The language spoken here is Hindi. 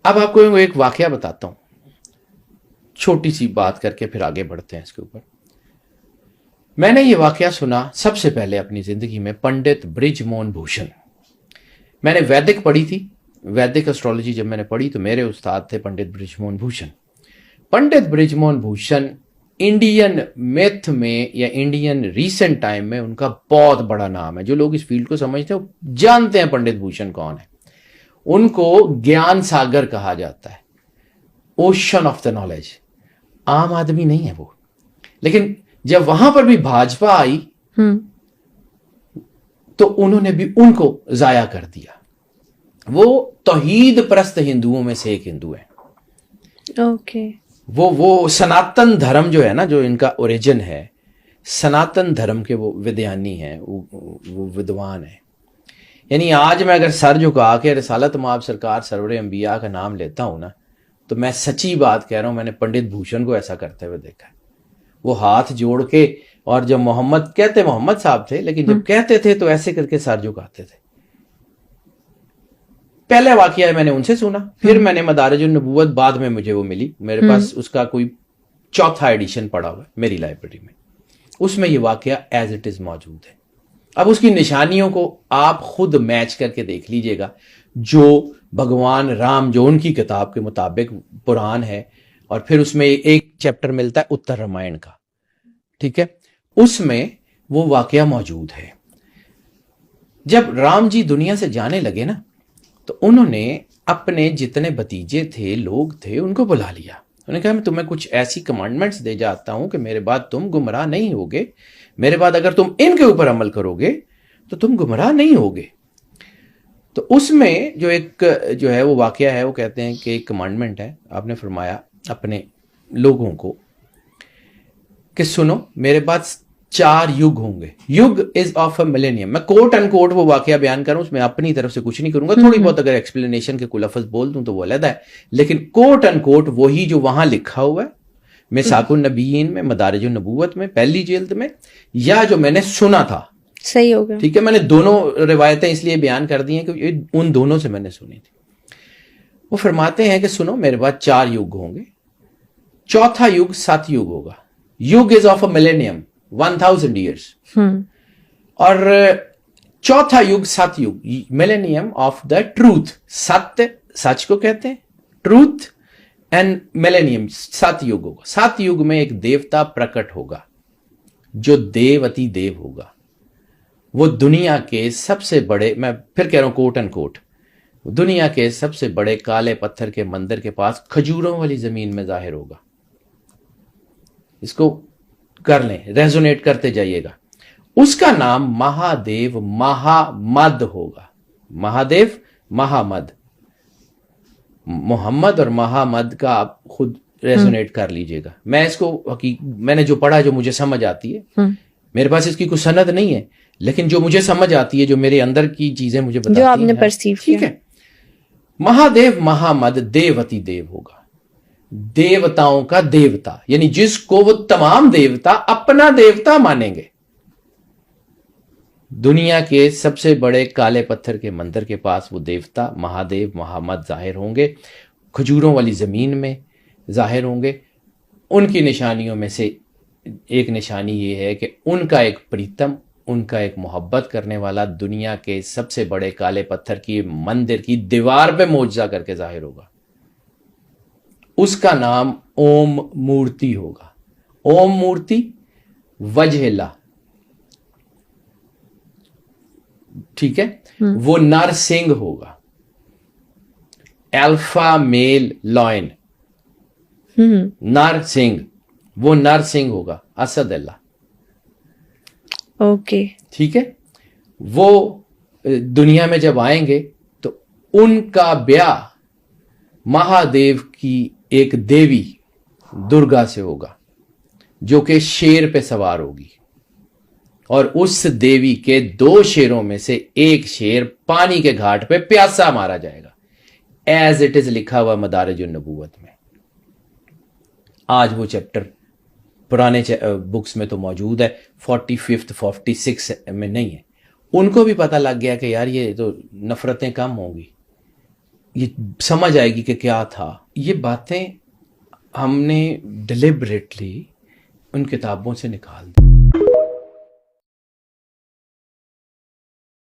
अब आपको एक वाकया बताता हूं, छोटी सी बात करके फिर आगे बढ़ते हैं इसके ऊपर। मैंने ये वाकया सुना सबसे पहले अपनी जिंदगी में पंडित बृजमोहन भूषण। मैंने वैदिक पढ़ी थी, वैदिक एस्ट्रोलॉजी जब मैंने पढ़ी तो मेरे उस्ताद थे पंडित बृजमोहन भूषण। पंडित बृजमोहन भूषण इंडियन मिथ में या इंडियन रीसेंट टाइम में उनका बहुत बड़ा नाम है। जो लोग इस फील्ड को समझते हैं वो जानते हैं पंडित भूषण कौन है। उनको ज्ञान सागर कहा जाता है, ओशन ऑफ द नॉलेज। आम आदमी नहीं है वो। लेकिन जब वहां पर भी भाजपा आई तो उन्होंने भी उनको जाया कर दिया। वो तौहीद परस्त हिंदुओं में से एक हिंदू है। ओके। वो सनातन धर्म जो है ना, जो इनका ओरिजिन है, सनातन धर्म के वो विद्यानी हैं, वो विद्वान है। यानी आज मैं अगर सर झुका के रिसालत माब सरकार सरवर अंबिया का नाम लेता हूं ना, तो मैं सच्ची बात कह रहा हूं, मैंने पंडित भूषण को ऐसा करते हुए देखा है। वो हाथ जोड़ के, और जब मोहम्मद कहते, मोहम्मद साहब थे, लेकिन जब कहते थे तो ऐसे करके सर झुकाते थे। पहले वाकया मैंने उनसे सुना, फिर मैंने मदारिजुन नबूवत बाद में मुझे वो मिली, मेरे पास उसका कोई चौथा एडिशन पड़ा हुआ है मेरी लाइब्रेरी में। उसमें ये वाकया एज इट इज मौजूद है। अब उसकी निशानियों को आप खुद मैच करके देख लीजिएगा। जो भगवान राम, जो उनकी किताब के मुताबिक पुराण है, और फिर उसमें एक चैप्टर मिलता है उत्तर रामायण का, ठीक है, उसमें वो वाकया मौजूद है। जब राम जी दुनिया से जाने लगे ना, तो उन्होंने अपने जितने भतीजे थे, लोग थे, उनको बुला लिया। उन्होंने कहा मैं तुम्हें कुछ ऐसी कमांडमेंट्स दे जाता हूं कि मेरे बाद तुम गुमराह नहीं होगे। मेरे बाद अगर तुम इनके ऊपर अमल करोगे तो तुम गुमराह नहीं होगे। तो उसमें जो है वो वाकया है, वो कहते हैं कि एक कमांडमेंट है, आपने फरमाया अपने लोगों को कि सुनो, मेरे बाद 4 युग होंगे। युग इज ऑफ अ मिलेनियम। मैं कोट अनकोट वो वाकया बयान करूं, उसमें अपनी तरफ से कुछ नहीं करूंगा। थोड़ी बहुत अगर एक्सप्लेनेशन के कुछ लफ्ज बोल दूं तो वो अलग है, लेकिन कोट अनकोट वही जो वहां लिखा हुआ है मिसाकुन नबीयीन में, मदारिजुन नबूवत में, पहली जिल्द में, या जो मैंने सुना था। सही हो गया, ठीक है। मैंने दोनों रिवायतें इसलिए बयान कर दी हैं कि उन दोनों से मैंने सुनी थी। वो फरमाते हैं कि सुनो, मेरे बाद 4 युग होंगे, चौथा युग सतयुग होगा। युग is of a millennium, 1000 years, और चौथा युग सतयुग, मिलेनियम ऑफ द ट्रूथ। सत्य, सच को कहते हैं, ट्रूथ, एंड मिलेनियम, सतयुग होगा। सतयुग में एक देवता प्रकट होगा जो देव अति देव होगा। वो दुनिया के सबसे बड़े, मैं फिर कह रहा हूं कोट एंड कोट, दुनिया के सबसे बड़े काले पत्थर के मंदिर के पास खजूरों वाली जमीन में जाहिर होगा। इसको कर लें, रेजोनेट करते जाइएगा। उसका नाम महादेव महामद होगा। महादेव महामद, मोहम्मद और महामद का आप खुद रेजोनेट कर लीजिएगा। मैं इसको मैंने जो पढ़ा, जो मुझे समझ आती है, मेरे पास इसकी कुछ सनद नहीं है, लेकिन जो मुझे समझ आती है, जो मेरे अंदर की चीजें मुझे बताती हैं, जो आपने परसीव किया, ठीक है। महादेव महामद देवती देव होगा, देवताओं का देवता, यानी जिसको वो तमाम देवता अपना देवता मानेंगे। दुनिया के सबसे बड़े काले पत्थर के मंदिर के पास वो देवता महादेव महामद जाहिर होंगे, खजूरों वाली जमीन में जाहिर होंगे। उनकी निशानियों में से एक निशानी ये है कि उनका एक प्रीतम, उनका एक मोहब्बत करने वाला दुनिया के सबसे बड़े काले पत्थर की मंदिर की दीवार पे मोजा करके जाहिर होगा। उसका नाम ओम मूर्ति होगा। ओम मूर्ति वजहला, ठीक है। वो नरसिंह होगा, अल्फा मेल लॉयन, नरसिंह, वो नरसिंह होगा, असद अल्लाह, ओके, ठीक है। वो दुनिया में जब आएंगे तो उनका ब्याह महादेव की एक देवी दुर्गा से होगा, जो कि शेर पे सवार होगी, और उस देवी के 2 शेरों में से एक शेर पानी के घाट पे प्यासा मारा जाएगा, एज इट इज लिखा हुआ मदारिजुन नबूवत में। आज वो चैप्टर पुराने बुक्स में तो मौजूद है, 45th 46 में नहीं है। उनको भी पता लग गया कि यार ये तो नफरतें कम होंगी, ये समझ आएगी कि क्या था। ये बातें हमने डिलिबरेटली उन किताबों से निकाल दी।